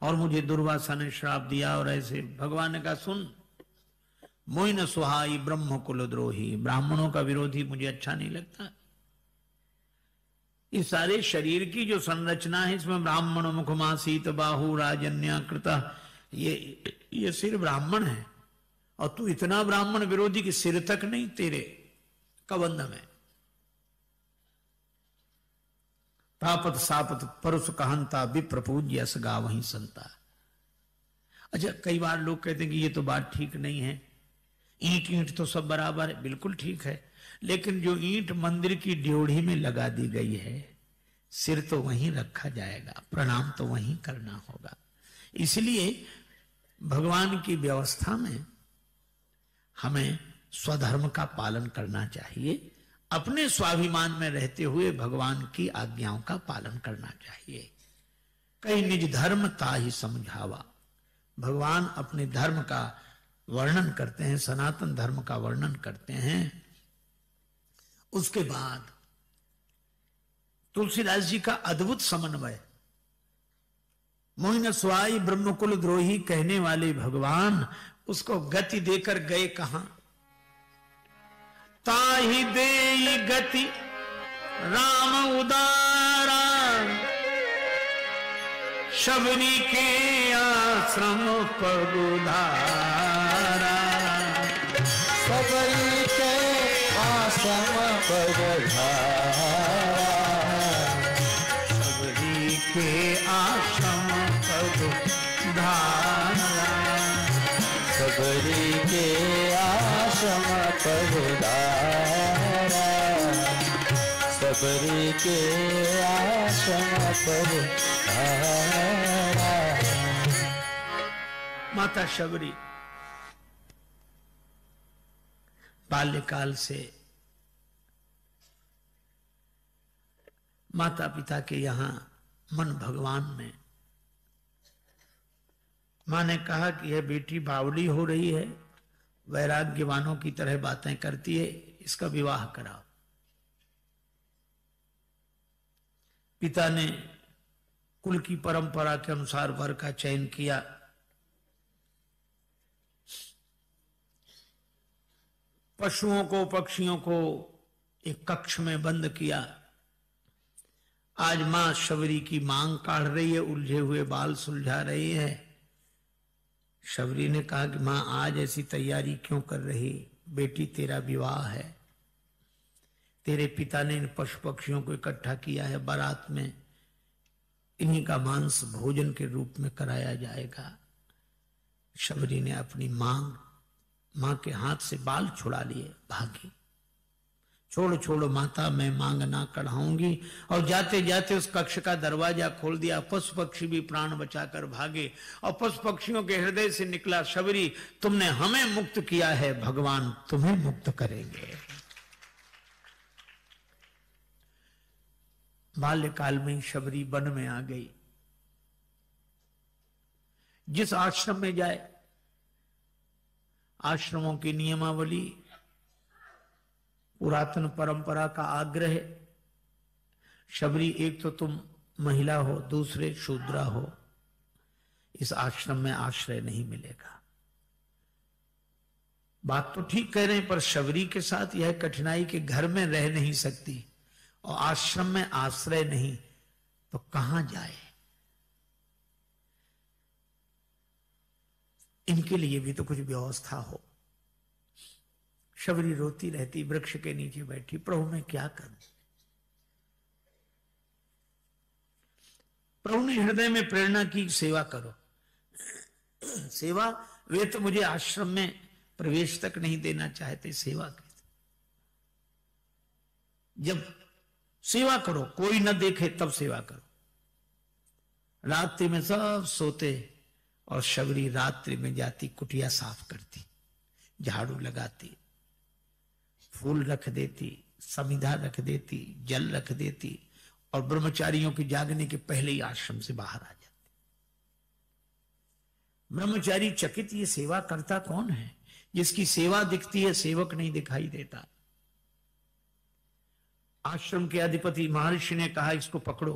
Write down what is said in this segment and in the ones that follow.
और मुझे दुर्वासा ने श्राप दिया। और ऐसे भगवान ने कहा, सुन, मोहि न सुहाई ब्रह्म कुल द्रोही, ब्राह्मणों का विरोधी मुझे अच्छा नहीं लगता। इस सारे शरीर की जो संरचना है, इसमें ब्राह्मण मुखमासीत बाहु राजन्या कृता, ये सिर ब्राह्मण है, और तू इतना ब्राह्मण विरोधी कि सिर तक नहीं तेरे कबंध में। तापत सापत परुष कहंता विप्र पूज्य यस गा वहीं संता। अच्छा, कई बार लोग कहते हैं कि ये तो बात ठीक नहीं है, ईंट ईंट तो सब बराबर है। बिल्कुल ठीक है, लेकिन जो ईंट मंदिर की ड्योढ़ी में लगा दी गई है, सिर तो वहीं रखा जाएगा, प्रणाम तो वहीं करना होगा। इसलिए भगवान की व्यवस्था में हमें स्वधर्म का पालन करना चाहिए, अपने स्वाभिमान में रहते हुए भगवान की आज्ञाओं का पालन करना चाहिए। कई निज धर्म ता ही समझावा, भगवान अपने धर्म का वर्णन करते हैं, सनातन धर्म का वर्णन करते हैं। उसके बाद तुलसीदास जी का अद्भुत समन्वय, मोहि न सुहाई ब्रह्मकुल द्रोही कहने वाले भगवान उसको गति देकर गए कहां? ताहि देई गति राम उदारा, शबरी के आश्रम पग उधारा, शबरी के आश्रम पग उधारा, शबरी के आश्रम पग उधारा, शबरी के आश्रम पग उधारा, शबरी के आश्रम पग उधारा। माता शबरी बाल्यकाल से माता पिता के यहां मन भगवान में। मां ने कहा कि यह बेटी बावली हो रही है, वैराग्यवानों की तरह बातें करती है, इसका विवाह कराओ। पिता ने कुल की परंपरा के अनुसार वर का चयन किया। पशुओं को पक्षियों को एक कक्ष में बंद किया। आज मां शबरी की मांग काढ़ रही है, उलझे हुए बाल सुलझा रही है। शबरी ने कहा कि मां आज ऐसी तैयारी क्यों कर रही? बेटी तेरा विवाह है, तेरे पिता ने इन पशु पक्षियों को इकट्ठा किया है, बारात में इन्हीं का मांस भोजन के रूप में कराया जाएगा। शबरी ने अपनी मां के हाथ से बाल छुड़ा लिए, भागी। छोड़ छोड़ो माता, मैं मांग ना कढ़ाऊंगी। और जाते जाते उस कक्ष का दरवाजा खोल दिया। पशु पक्षी भी प्राण बचाकर भागे और पशु पक्षियों के हृदय से निकला, शबरी तुमने हमें मुक्त किया है, भगवान तुम्हें मुक्त करेंगे। बाल्यकाल में शबरी वन में आ गई। जिस आश्रम में जाए, आश्रमों की नियमावली, पुरातन परंपरा का आग्रह, शबरी एक तो तुम महिला हो, दूसरे शूद्रा हो, इस आश्रम में आश्रय नहीं मिलेगा। बात तो ठीक कह रहे हैं, पर शबरी के साथ यह कठिनाई कि घर में रह नहीं सकती और आश्रम में आश्रय नहीं, तो कहां जाए? इनके लिए भी तो कुछ व्यवस्था हो। शबरी रोती रहती, वृक्ष के नीचे बैठी, प्रभु मैं क्या करूं? प्रभु ने हृदय में प्रेरणा की, सेवा करो। सेवा, वे तो मुझे आश्रम में प्रवेश तक नहीं देना चाहते, सेवा कैसे? जब सेवा करो, कोई न देखे तब सेवा करो। रात्रि में सब सोते और शबरी रात्रि में जाती, कुटिया साफ करती, झाड़ू लगाती, फूल रख देती, समिधा रख देती, जल रख देती, और ब्रह्मचारियों के जागने के पहले ही आश्रम से बाहर आ जाती। ब्रह्मचारी चकित, ये सेवा करता कौन है? जिसकी सेवा दिखती है, सेवक नहीं दिखाई देता। आश्रम के अधिपति महर्षि ने कहा, इसको पकड़ो,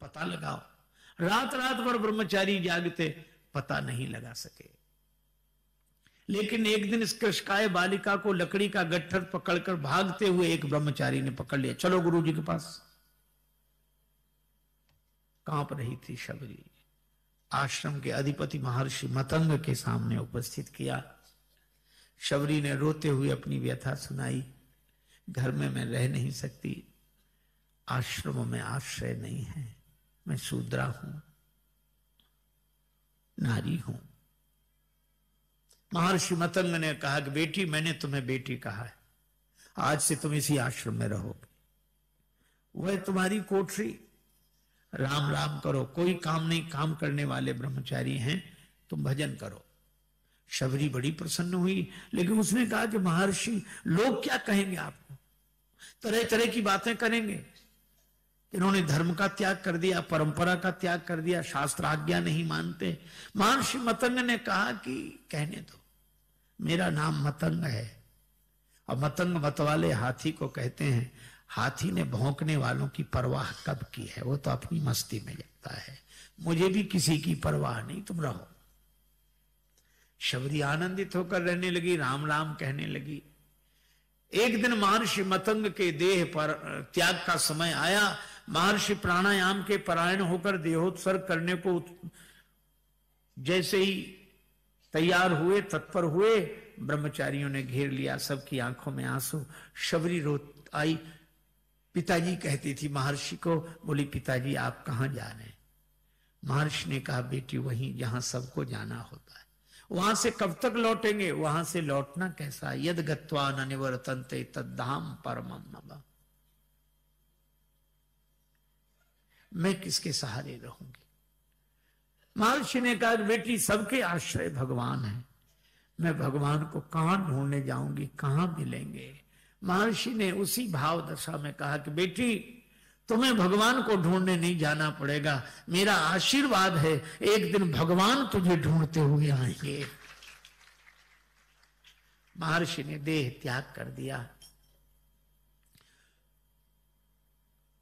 पता लगाओ। रात रात भर ब्रह्मचारी जागते, पता नहीं लगा सके। लेकिन एक दिन इस कृषकाय बालिका को लकड़ी का गट्ठर पकड़कर भागते हुए एक ब्रह्मचारी ने पकड़ लिया, चलो गुरुजी के पास। कांप रही थी शबरी, आश्रम के अधिपति महर्षि मतंग के सामने उपस्थित किया। शबरी ने रोते हुए अपनी व्यथा सुनाई, घर में मैं रह नहीं सकती, आश्रम में आश्रय नहीं है, मैं शूद्रा हूं, नारी हूं। महर्षि मतंग ने कहा कि बेटी, मैंने तुम्हें बेटी कहा है, आज से तुम इसी आश्रम में रहोगे, वह तुम्हारी कोठरी, राम राम करो, कोई काम नहीं, काम करने वाले ब्रह्मचारी हैं, तुम भजन करो। शबरी बड़ी प्रसन्न हुई, लेकिन उसने कहा कि महर्षि, लोग क्या कहेंगे आपको, तरह तरह की बातें करेंगे, इन्होंने धर्म का त्याग कर दिया, परंपरा का त्याग कर दिया, शास्त्र आज्ञा नहीं मानते। महर्षि मतंग ने कहा कि कहने दो, मेरा नाम मतंग है, और मतंग मत वाले हाथी को कहते हैं। हाथी ने भौंकने वालों की परवाह कब की है, वो तो अपनी मस्ती में जाता है, मुझे भी किसी की परवाह नहीं, तुम रहो। शबरी आनंदित होकर रहने लगी, राम राम कहने लगी। एक दिन महर्षि मतंग के देह पर त्याग का समय आया। महर्षि प्राणायाम के परायण होकर देहोत्सर्ग करने को जैसे ही तैयार हुए, तत्पर हुए, ब्रह्मचारियों ने घेर लिया, सबकी आंखों में आंसू। शबरी रो आई, पिताजी कहती थी महर्षि को, बोली पिताजी आप कहां जा रहे हैं? महर्षि ने कहा बेटी वहीं जहां सबको जाना होता है, वहां से कब तक लौटेंगे, वहां से लौटना कैसा, यद गत्वा न निवर्तन्ते तद्धाम परमम नभ, मैं किसके सहारे रहूंगी? महर्षि ने कहा बेटी सबके आश्रय भगवान है, मैं भगवान को कहां ढूंढने जाऊंगी, कहां मिलेंगे? महर्षि ने उसी भाव दशा में कहा कि बेटी तुम्हें भगवान को ढूंढने नहीं जाना पड़ेगा, मेरा आशीर्वाद है, एक दिन भगवान तुझे ढूंढते हुए आएंगे। महर्षि ने देह त्याग कर दिया।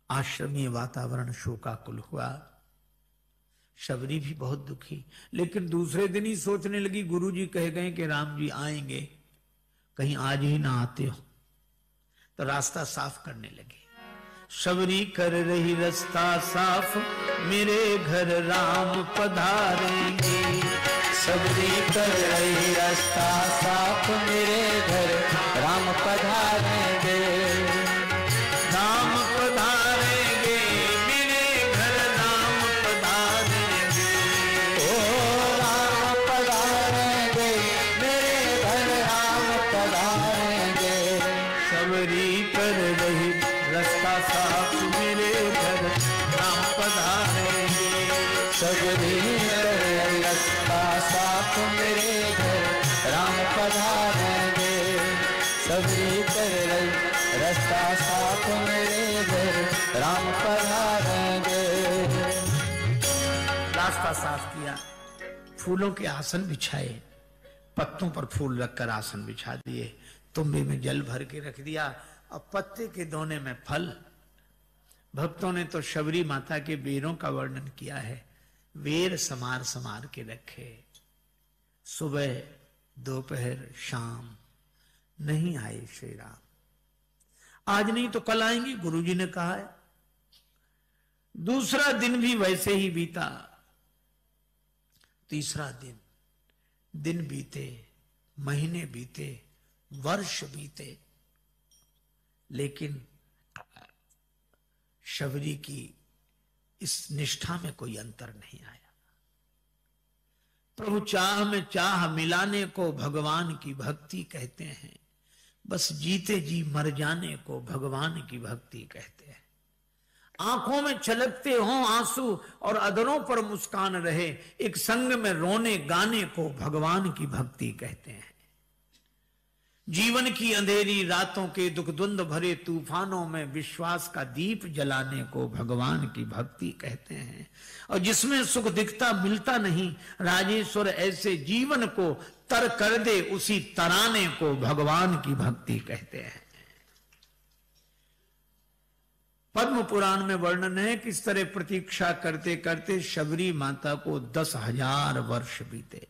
आश्रमीय वातावरण शोकाकुल हुआ। शबरी भी बहुत दुखी, लेकिन दूसरे दिन ही सोचने लगी गुरुजी कह गए कि राम जी आएंगे, कहीं आज ही ना आते हो, तो रास्ता साफ करने लगी। शबरी कर रही रास्ता साफ, मेरे घर राम पधारेंगे। शबरी कर रही रास्ता साफ, मेरे घर राम पधारेंगे। राम पधारेंगे, मेरे घर राम पधारेंगे। ओ राम पधारेंगे, मेरे घर राम पधारेंगे। शबरी कर रही रास्ता साफ, मेरे घर राम पधारेंगे। शबरी कर रही रास्ता साफ, मेरे घर राम पधारेंगे। शबरी कर रही रास्ता साफ, मेरे घर राम पधारेंगे। रास्ता साफ किया, फूलों के आसन बिछाए, पत्तों पर फूल रखकर आसन बिछा दिए, तुम्बे में जल भर के रख दिया, अब पत्ते के दोने में फल। भक्तों ने तो शबरी माता के बेरों का वर्णन किया है, वेर समार समार के रखे, सुबह दोपहर शाम, नहीं आए श्री राम। आज नहीं तो कल आएंगे, गुरुजी ने कहा है। दूसरा दिन भी वैसे ही बीता, तीसरा दिन, दिन बीते, महीने बीते, वर्ष बीते, लेकिन शबरी की इस निष्ठा में कोई अंतर नहीं आया। प्रभु चाह में चाह मिलाने को भगवान की भक्ति कहते हैं, बस जीते जी मर जाने को भगवान की भक्ति कहते हैं। आंखों में छलकते हों आंसू और अधरों पर मुस्कान रहे, एक संग में रोने गाने को भगवान की भक्ति कहते हैं। जीवन की अंधेरी रातों के दुख द्वंद भरे तूफानों में विश्वास का दीप जलाने को भगवान की भक्ति कहते हैं। और जिसमें सुख दिखता मिलता नहीं, राजेश्वर ऐसे जीवन को तर कर दे, उसी तराने को भगवान की भक्ति कहते हैं। पद्म पुराण में वर्णन है किस तरह प्रतीक्षा करते करते शबरी माता को 10,000 वर्ष बीते,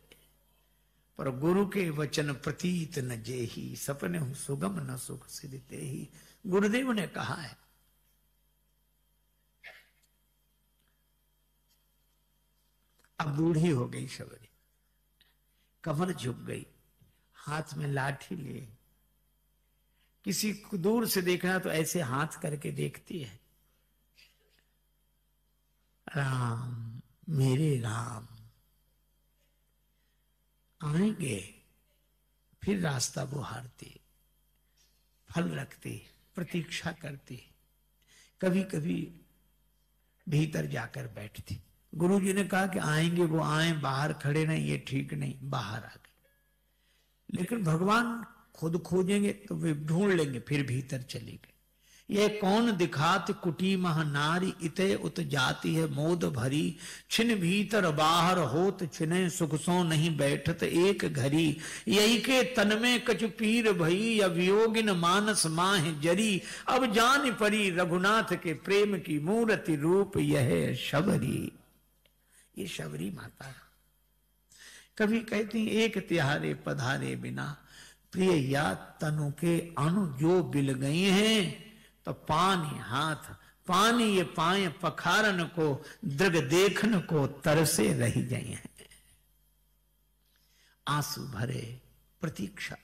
पर गुरु के वचन प्रतीत न जेही, सपने हूं सुगम न सुख सिद्धते ही। गुरुदेव ने कहा है अब बूढ़ी हो गई शबरी, कमर झुक गई, हाथ में लाठी लिए, किसी को दूर से देखना तो ऐसे हाथ करके देखती है, राम मेरे राम आएंगे, फिर रास्ता बुहारती, फल रखती, प्रतीक्षा करती, कभी कभी भीतर जाकर बैठती। गुरुजी ने कहा कि आएंगे वो आए, बाहर खड़े नहीं, ये ठीक नहीं, बाहर आ गए। लेकिन भगवान खुद खोजेंगे तो वे ढूंढ लेंगे, फिर भीतर चली गई। यह कौन दिखात कुटी मह नारी, इते उत जाती है मोद भरी, छिन भीतर बाहर होत छिने, सुख सो नहीं बैठत एक घड़ी, यही के तन में कछु पीर भई, या वियोगिन मानस माह जरी, अब जान परी रघुनाथ के प्रेम की मूर्ति रूप यह शबरी। ये शबरी माता कभी कहती एक तिहारे पधारे बिना, प्रिय या तनु के अणु जो बिल गई हैं, तो पानी हाथ पानी ये पाए पखारन को, दृग देखन को तरसे रही गई हैं। आंसू भरे प्रतीक्षा।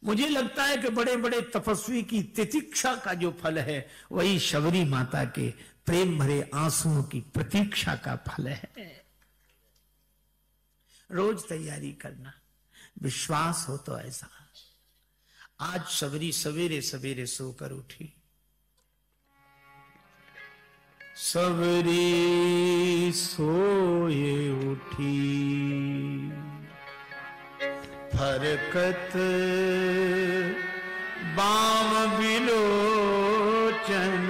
मुझे लगता है कि बड़े बड़े तपस्वी की तितिक्षा का जो फल है वही शबरी माता के प्रेम भरे आंसुओं की प्रतीक्षा का फल है। रोज तैयारी करना, विश्वास हो तो ऐसा। आज शबरी सवेरे सवेरे सोकर उठी, सबरी सोए उठी, फरकत बाम बिलोचन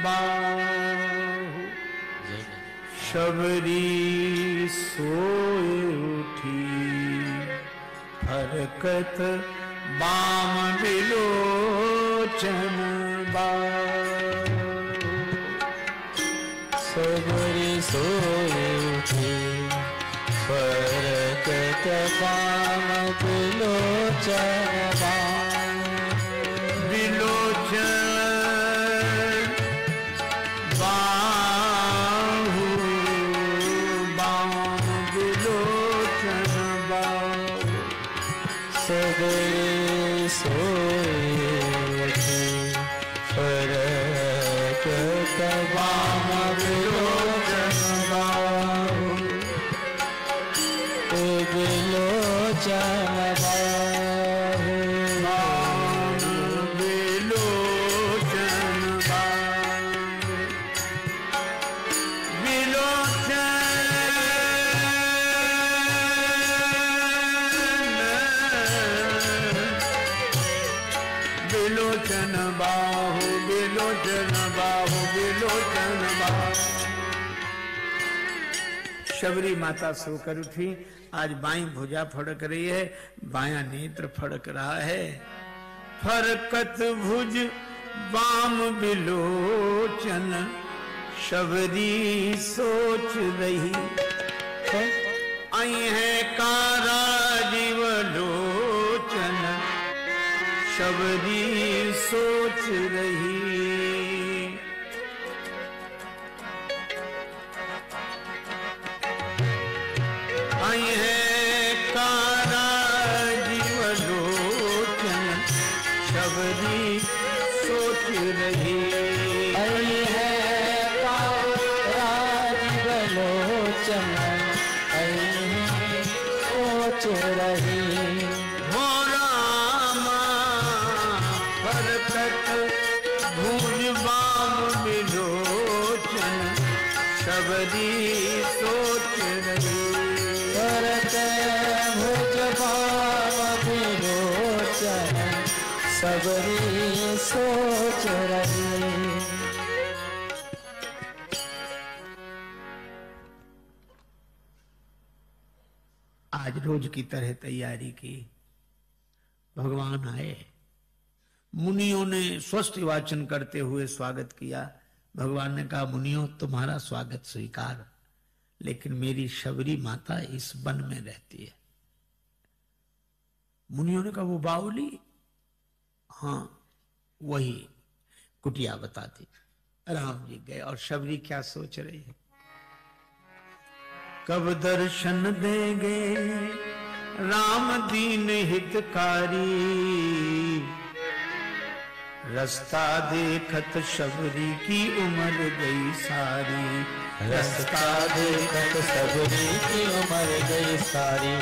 बाहु, शबरी सोए उठी, फरकत बाम बिलोचन बाहु, सबरी सोए उठी, फरकत बाम बिलोचन बाहु, बाम बिलोचन बाहु, सबरी सोए उठी, फरकत बाम बिलोचन बाहु, बिलोचन बाहु, बिलोचन बाहु, बिलोचन बाहु, बिलोचन बाहु, बिलोचन बाहु। शबरी माता सोकर उठी। आज बाईं भुजा फड़क रही है, बायां नेत्र फड़क रहा है। फरकत भुज बाम बिलोचन, शबरी सोच रही, आई है कारा जीव लोचन, शबरी सोच रही। आई है कारा जीव लोचन, शबरी सोच रही। आई है कारा जीव लोचन, आई है सोच रही। हो रामा फरकत भुज बाम बिलोचन, शबरी सोच रही। फरकत भुज बाम बिलोचन, सबरी सोच रही। आज रोज की तरह तैयारी की। भगवान आए, मुनियों ने स्वस्ति वाचन करते हुए स्वागत किया। भगवान ने कहा, मुनियों तुम्हारा स्वागत स्वीकार, लेकिन मेरी शबरी माता इस वन में रहती है। मुनियों ने कहा, वो बावली? हाँ वही। कुटिया बता दी। राम जी गए और शबरी क्या सोच रही है, कब दर्शन देंगे राम दीन हितकारी, रास्ता देखत शबरी की उम्र गई सारी, रास्ता देखत सबरी की उम्र गई सारी,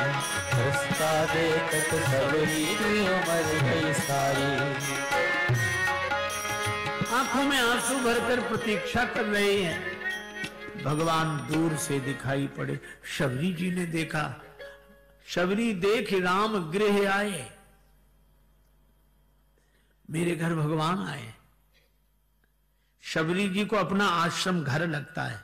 रास्ता देखत सबरी की उम्र गई सारी। आंखों में आंसू भरकर प्रतीक्षा कर रहे हैं। भगवान दूर से दिखाई पड़े। शबरी जी ने देखा, शबरी देख राम गृह आए, मेरे घर भगवान आए। शबरी जी को अपना आश्रम घर लगता है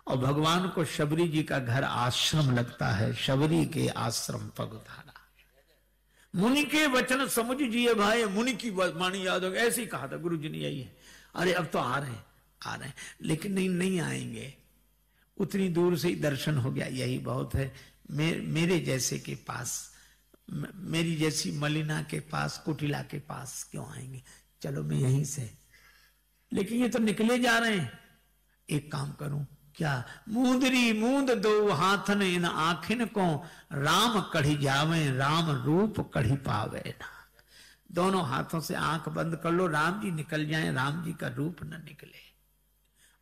और भगवान को शबरी जी का घर आश्रम लगता है। शबरी के आश्रम पगधारा। मुनि के वचन समझ जिए भाई, मुनि की वाणी याद हो गई। ऐसे ही कहा था गुरु जी ने, यही है। अरे अब तो आ रहे हैं, लेकिन नहीं आएंगे। उतनी दूर से ही दर्शन हो गया, यही बहुत है। मेरे जैसे के पास, मेरी जैसी मलिना के पास, कुटिला के पास क्यों आएंगे, चलो मैं यहीं से। लेकिन ये तो निकले जा रहे हैं। एक काम करूं क्या, मूंदरी मूंद दो हाथन इन आखिन को, राम कढ़ी जावे राम रूप कढ़ी पावे ना। दोनों हाथों से आंख बंद कर लो, राम जी निकल जाएं, राम जी का रूप न निकले।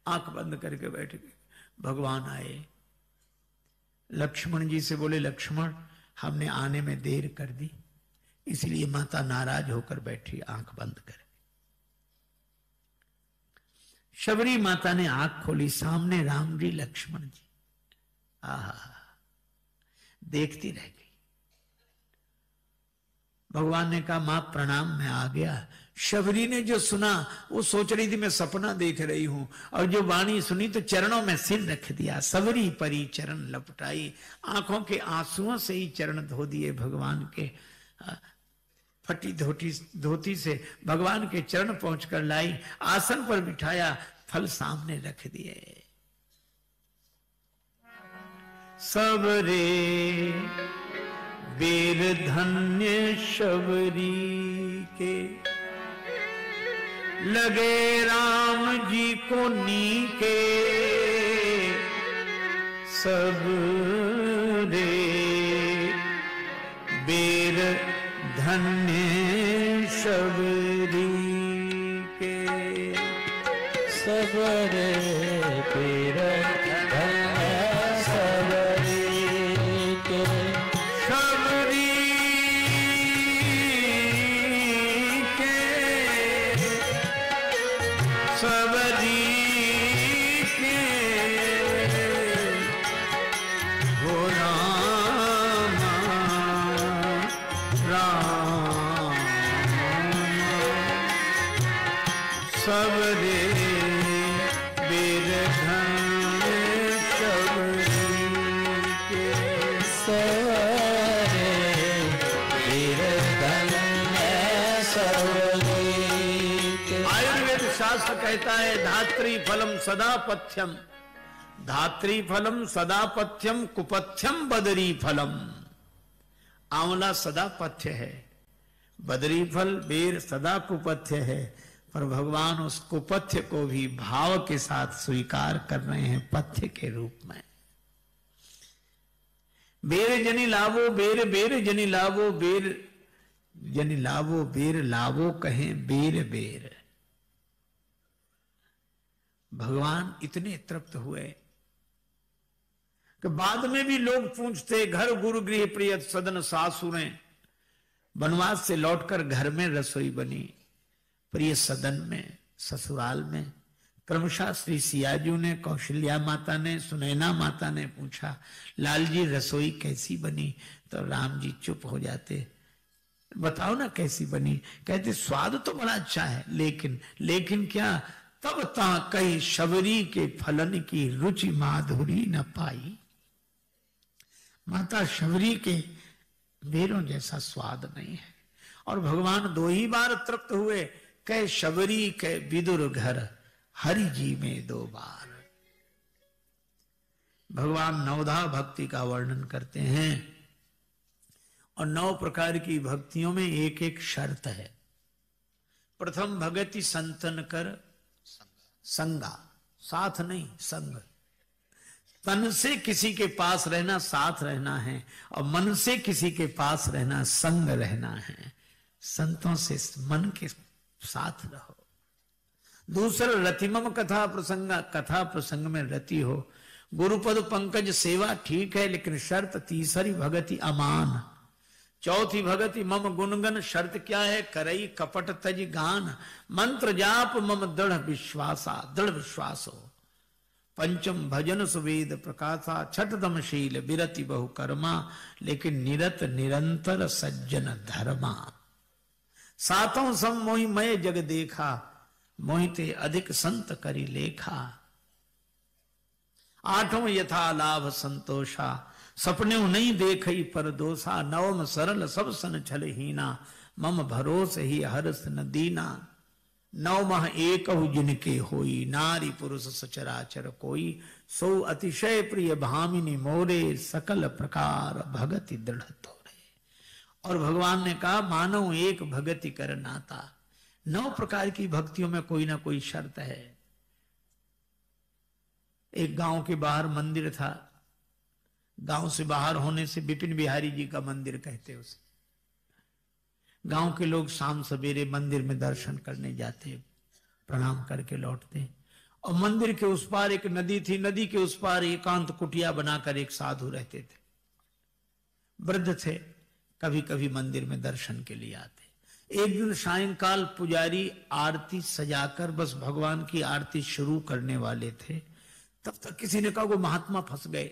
आंख बंद करके बैठ गए। भगवान आए, लक्ष्मण जी से बोले, लक्ष्मण हमने आने में देर कर दी, इसलिए माता नाराज होकर बैठी आंख बंद कर। शबरी माता ने आंख खोली, सामने राम जी लक्ष्मण जी। आहा, देखती रह गई। भगवान ने कहा, मां प्रणाम, मैं आ गया। शबरी ने जो सुना वो सोच रही थी मैं सपना देख रही हूं, और जो वाणी सुनी तो चरणों में सिर रख दिया। सबरी परी चरण लपटाई, आंखों के आंसुओं से ही चरण धो दिए भगवान के। फटी धोती से भगवान के चरण पहुंचकर लाई, आसन पर बिठाया, फल सामने रख दिए। सबरे बेर धन्य शबरी के, लगे राम जी को नीके। सबरे बेर धन्य शबरी के, सबरे बेर धन्य सबरी के। शबरी के, सबरी के, हो राम राम, सबरे बेर धन्य शबरी के। सबरे बेर धन्य सबरी के। आयुर्वेद शास्त्र कहता है, धात्री फलम सदा पथ्यम, धात्री फलम सदा पथ्यम, कुपथ्यम बदरी फलम। आंवला सदा पथ्य है, बदरी फल बेर सदा कुपथ्य है, पर भगवान उस कुपथ्य को भी भाव के साथ स्वीकार कर रहे हैं पथ्य के रूप में। बेर जनी लावो बेर, बेर जनी लावो बेर जनी लावो, बेर लावो कहें बेर बेर। भगवान इतने तृप्त हुए कि बाद में भी लोग पूछते, घर गुरु गृह प्रिय सदन सासुरें। वनवास से लौटकर घर में रसोई बनी, प्रिय सदन में, ससुराल में। क्रमशः श्री सियाजू ने, कौशल्या माता ने, सुनैना माता ने पूछा, लाल जी रसोई कैसी बनी? तो राम जी चुप हो जाते। बताओ ना कैसी बनी? कहते स्वाद तो बड़ा अच्छा है, लेकिन क्या? तब ता कई शबरी के फलन की रुचि माधुरी न पाई। माता शबरी के बेरों जैसा स्वाद नहीं है। और भगवान 2 ही बार तृप्त हुए, कह शबरी कह विदुर घर, हरि जी में 2 बार। भगवान नवधा भक्ति का वर्णन करते हैं और 9 प्रकार की भक्तियों में एक एक शर्त है। प्रथम भगति संतन कर संगा, साथ नहीं संग। तन से किसी के पास रहना साथ रहना है और मन से किसी के पास रहना संग रहना है। संतों से मन के साथ रहो। दूसरा रतिमम कथा प्रसंगा, कथा प्रसंग में रति हो। गुरुपद पंकज सेवा ठीक है, लेकिन शर्त तीसरी भगति अमान। चौथी भगति मम गुणगन, शर्त क्या है? करई कपट तज गान। मंत्र जाप मम दृढ़ विश्वासा, दृढ़ विश्वास हो। पंचम भजन सुवेद प्रकाशा। छठदम शील विरति बहु कर्मा, लेकिन निरत निरंतर सज्जन धर्मा। सातों सम मोहि मय जग देखा, मोहिते अधिक संत करी लेखा। आठों यथा लाभ संतोषा, सपने नहीं देखई पर दोषा। नवम सरल सब सन छल हीना, मम भरोस ही हर्ष न दीना। नवमः एक जिनके होई, नारी पुरुष सचराचर कोई। सो अतिशय प्रिय भामिनी मोरे, सकल प्रकार भगति दृढ़ तोरे। और भगवान ने कहा मानव एक भगति कर नाता। 9 प्रकार की भक्तियों में कोई ना कोई शर्त है। एक गांव के बाहर मंदिर था। गांव से बाहर होने से विपिन बिहारी जी का मंदिर कहते उसे। गांव के लोग शाम सवेरे मंदिर में दर्शन करने जाते, प्रणाम करके लौटते। और मंदिर के उस पार एक नदी थी, नदी के उस पार एकांत कुटिया बनाकर एक साधु रहते थे। वृद्ध थे, कभी कभी मंदिर में दर्शन के लिए आते। एक दिन सायंकाल पुजारी आरती सजाकर बस भगवान की आरती शुरू करने वाले थे, तब तक किसी ने कहा वो महात्मा फंस गए,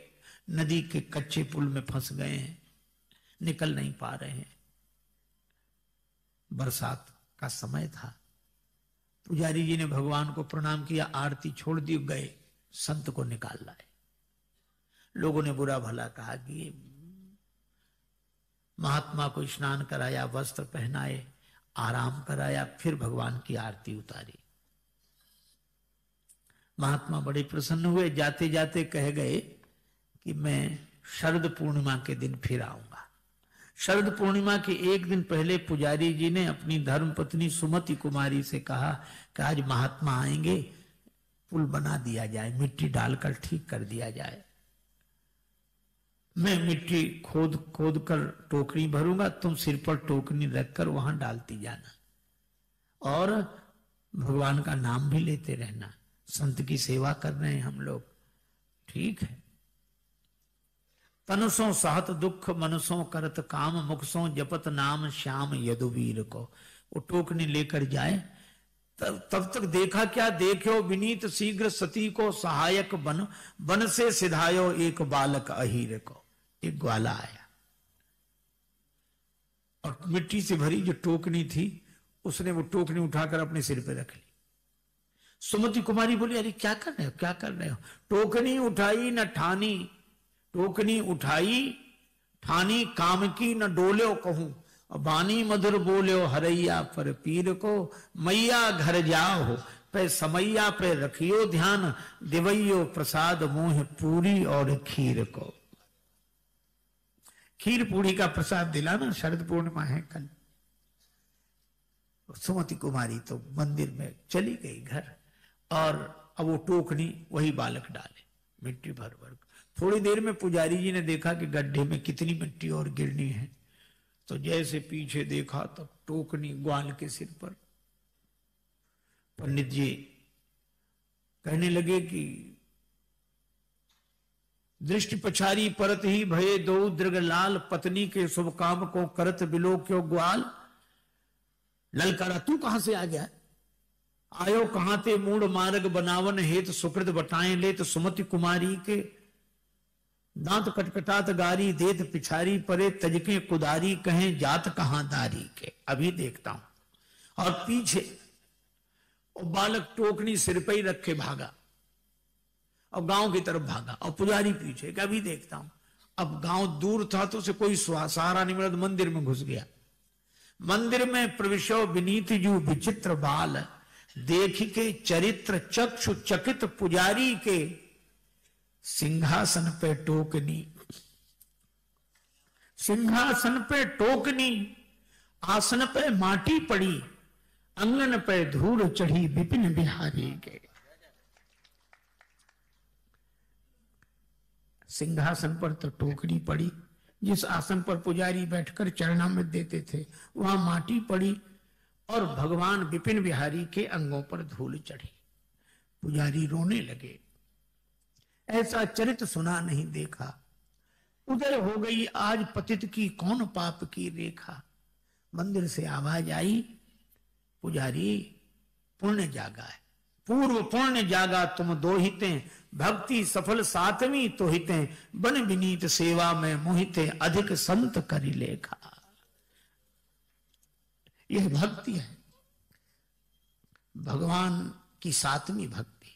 नदी के कच्चे पुल में फंस गए हैं, निकल नहीं पा रहे हैं। बरसात का समय था। पुजारी जी ने भगवान को प्रणाम किया, आरती छोड़ दी, गए संत को निकाल लाए। लोगों ने बुरा भला कहा कि महात्मा को स्नान कराया, वस्त्र पहनाए, आराम कराया, फिर भगवान की आरती उतारी। महात्मा बड़े प्रसन्न हुए। जाते जाते कह गए कि मैं शरद पूर्णिमा के दिन फिर आऊंगा। शरद पूर्णिमा के एक दिन पहले पुजारी जी ने अपनी धर्मपत्नी सुमति कुमारी से कहा कि आज महात्मा आएंगे, पुल बना दिया जाए, मिट्टी डालकर ठीक कर दिया जाए। मैं मिट्टी खोद खोद कर टोकरी भरूंगा, तुम सिर पर टोकरी रखकर वहां डालती जाना और भगवान का नाम भी लेते रहना। संत की सेवा कर रहे हैं हम लोग, ठीक है। तनुसों सहत दुख, मनुसों करत काम, मुखसों जपत नाम श्याम यदुवीर को। वो टोकनी लेकर जाए। तब तक देखा क्या? देखो विनीत शीघ्र सती को सहायक बन, बन से सिधायो एक बालक अहीर को। एक ग्वाला आया और मिट्टी से भरी जो टोकनी थी, उसने वो टोकनी उठाकर अपने सिर पे रख ली। सुमति कुमारी बोली, अरे क्या कर रहे हो, क्या कर रहे हो? टोकनी उठाई न ठानी, टोकनी उठाई ठानी काम की न डोल्यो कहूं। बानी मधुर बोल्यो हरैया पर पीर को। मैया घर जाओ पे समैया पे रखियो ध्यान, दिवैयो प्रसाद मोह पूरी और खीर को। खीर पूरी का प्रसाद दिलाना, शरद पूर्णिमा है कल। सुमति कुमारी तो मंदिर में चली गई घर, और अब वो टोकनी वही बालक डाले, मिट्टी भर भर। थोड़ी देर में पुजारी जी ने देखा कि गड्ढे में कितनी मिट्टी और गिरनी है, तो जैसे पीछे देखा तो टोकनी ग्वाल के सिर पर। पंडित जी कहने लगे कि दृष्टि पछारी परत ही भये दो दृग लाल, पत्नी के शुभ काम को करत बिलो क्यों ग्वाल। ललकारा, तू कहां से आ गया? आयो कहां ते मूड मार्ग बनावन हेत, सुकृत बटाए लेत सुमति कुमारी के। दांत कटकटात गारी देत पिछारी परे, तजके कुदारी कहें जात कहां दारी के। अभी देखता हूं। और पीछे और बालक टोकनी सिर पे ही रखे भागा और गांव की तरफ भागा, और पुजारी पीछे, अभी देखता हूं। अब गांव दूर था तो उसे कोई सहारा नहीं मिला, तो मंदिर में घुस गया। मंदिर में प्रविशो विनीत जू विचित्र बाल, देख के चरित्र चक्षु चकित पुजारी के सिंहासन पे टोकनी, सिंहासन पे टोकनी, आसन पे माटी पड़ी, अंगन पे धूल चढ़ी विपिन बिहारी के। सिंहासन पर तो टोकरी पड़ी, जिस आसन पर पुजारी बैठकर चरणामृत देते थे वहां माटी पड़ी और भगवान विपिन बिहारी के अंगों पर धूल चढ़ी। पुजारी रोने लगे, ऐसा चरित्र सुना नहीं देखा। उधर हो गई आज पतित की कौन पाप की रेखा। मंदिर से आवाज आई, पुजारी पुण्य जागा है, पूर्व पुण्य जागा तुम दो हिते, भक्ति सफल सातवीं तो हिते, बन विनीत सेवा में मोहिते, अधिक संत करी लेखा। यह भक्ति है, भगवान की सातवीं भक्ति,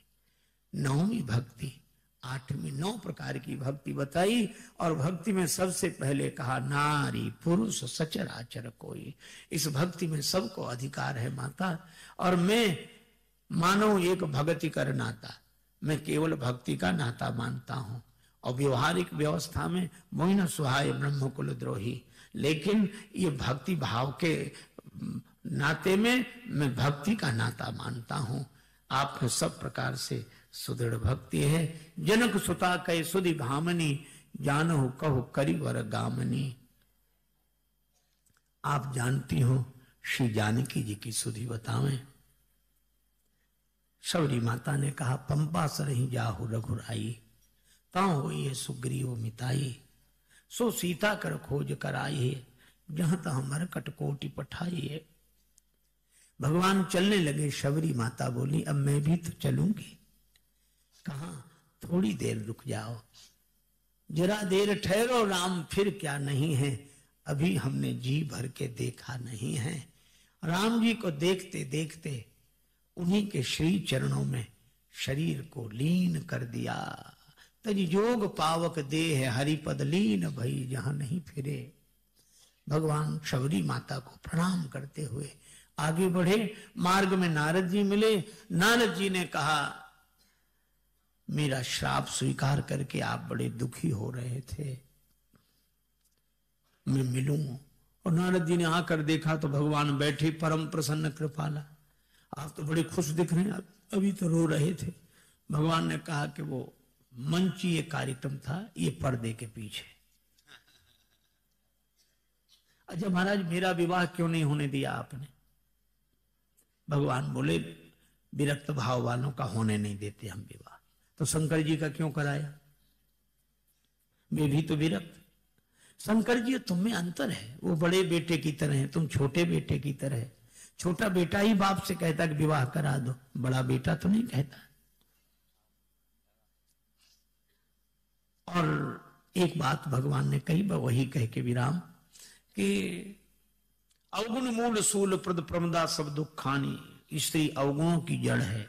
नौवीं भक्ति, आठवीं, 9 प्रकार की भक्ति बताई। और भक्ति में सबसे पहले कहा नारी पुरुष सचराचर कोई। इस भक्ति में सबको अधिकार है माता। और मैं मानो एक भक्ति कर नाता, मैं केवल भक्ति का नाता मानता हूं। और व्यवहारिक व्यवस्था में मोहिन सुहाय ब्रह्म कुल द्रोही, लेकिन ये भक्ति भाव के नाते में मैं भक्ति का नाता मानता हूं। आप में सब प्रकार से सुदृढ़ भक्ति है। जनक सुता कहे सुधि भामनी, जानहु कहु करिवर गामनी। आप जानती हो श्री जानकी जी की सुधि बतावें। शबरी माता ने कहा पंपा सरहि जाहु रघुराई, ताऊ हो ये सुग्रीव मिताई, सो सीता कर खोज कराई, जहां तहां मरकट कोटि पठाई है। भगवान चलने लगे, शबरी माता बोली अब मैं भी तो चलूंगी। कहा थोड़ी देर रुक जाओ, जरा देर ठहरो राम, फिर क्या नहीं है, अभी हमने जी भर के देखा नहीं है। राम जी को देखते देखते उन्हीं के श्री चरणों में शरीर को लीन कर दिया। तज जोग पावक देह हरिपद लीन भई, जहां नहीं फिरे। भगवान शबरी माता को प्रणाम करते हुए आगे बढ़े। मार्ग में नारद जी मिले। नारद जी ने कहा मेरा श्राप स्वीकार करके आप बड़े दुखी हो रहे थे, मैं मिलूं। और नारद जी ने आकर देखा तो भगवान बैठे परम प्रसन्न कृपाला। आप तो बड़े खुश दिख रहे हैं, अभी तो रो रहे थे। भगवान ने कहा कि वो मंचीय कार्यक्रम था, ये पर्दे के पीछे। अच्छा महाराज मेरा विवाह क्यों नहीं होने दिया आपने? भगवान बोले विरक्त भाव वालों का होने नहीं देते हम विवाह। तो शंकर जी का क्यों कराया? वे भी तो विरक्त। शंकर जी तुम में अंतर है, वो बड़े बेटे की तरह है, तुम छोटे बेटे की तरह है। छोटा बेटा ही बाप से कहता कि विवाह करा दो, बड़ा बेटा तो नहीं कहता। और एक बात भगवान ने कही, वही कह के विराम, कि अवगुण मूल सूल प्रद प्रमदा सब दुख खानी। स्त्री अवगुणों की जड़ है।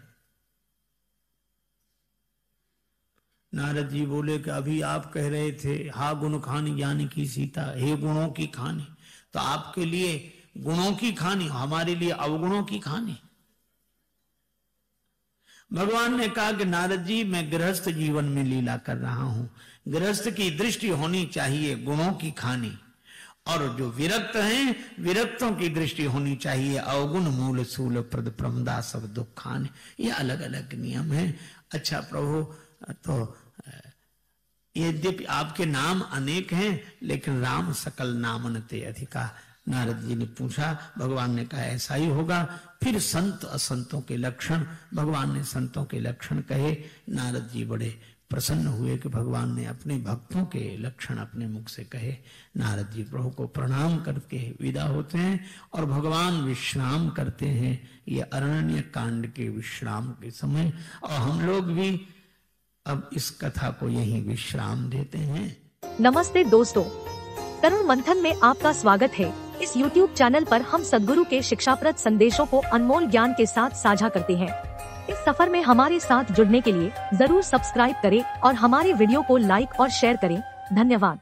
नारद जी बोले कि अभी आप कह रहे थे हा गुण खानी ज्ञान की सीता, हे गुणों की खानी, तो आपके लिए गुणों की खानी, हमारे लिए अवगुणों की खानी। भगवान ने कहा कि नारद जी मैं गृहस्थ जीवन में लीला कर रहा हूं, गृहस्थ की दृष्टि होनी चाहिए गुणों की खानी, और जो विरक्त हैं विरक्तों की दृष्टि होनी चाहिए अवगुण मूल सूल प्रद प्रमदा सब दुख खाने। ये अलग अलग नियम है। अच्छा प्रभु, तो यद्यपि आपके नाम अनेक हैं, लेकिन राम सकल नामन ते अधिका। नारद जी ने पूछा, भगवान ने कहा ऐसा ही होगा। फिर संत असंतों के लक्षण, भगवान ने संतों के लक्षण कहे। नारद जी बड़े प्रसन्न हुए कि भगवान ने अपने भक्तों के लक्षण अपने मुख से कहे। नारद जी प्रभु को प्रणाम करके विदा होते हैं और भगवान विश्राम करते हैं। ये अरण्य कांड के विश्राम के समय, और हम लोग भी अब इस कथा को यहीं विश्राम देते हैं। नमस्ते दोस्तों, तरुण मंथन में आपका स्वागत है। इस YouTube चैनल पर हम सद्गुरु के शिक्षाप्रद संदेशों को अनमोल ज्ञान के साथ साझा करते हैं। इस सफर में हमारे साथ जुड़ने के लिए जरूर सब्सक्राइब करें और हमारे वीडियो को लाइक और शेयर करें। धन्यवाद।